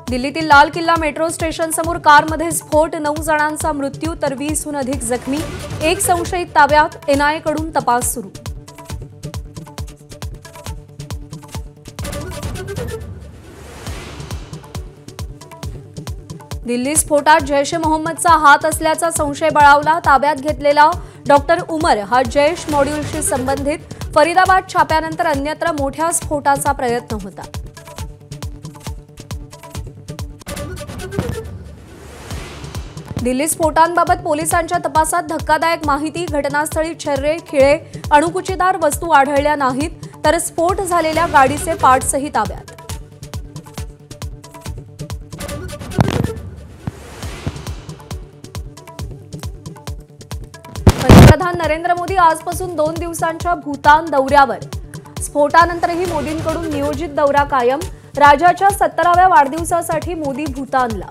दिल्लीतील लाल किल्ला मेट्रो स्टेशन समोर कारमध्ये स्फोट, 9 जणांचा मृत्यू तर 20हून अधिक जखमी, एक संशयित ताब्यात, एनआयए कडून तपास सुरू। दिल्ली स्फोटात जैश ए मोहम्मदचा हात असल्याचा संशय बळावला। ताब्यात घेतलेला डॉक्टर उमर हा जैश मॉड्यूलशी संबंधित। फरीदाबाद छाप्यानंतर अन्यत्र मोठ्या स्फोटाचा प्रयत्न होता। दिल्ली स्फोटांबाबत पोलिसांच्या तपासात धक्कादायक माहिती, घटनास्थळी छर्रे, खिळे, अणुकुचीदार वस्तू आढळल्या नाहीत, तर स्फोट झालेल्या गाडीचे पार्ट्सही ताब्यात। पंतप्रधान नरेंद्र मोदी आजपासून 2 दिवसांच्या भूतान दौऱ्यावर। स्फोटानंतरही मोदींकडून नियोजित दौरा कायम। राजाच्या 70व्या वाढदिवसासाठी मोदी भूतानला।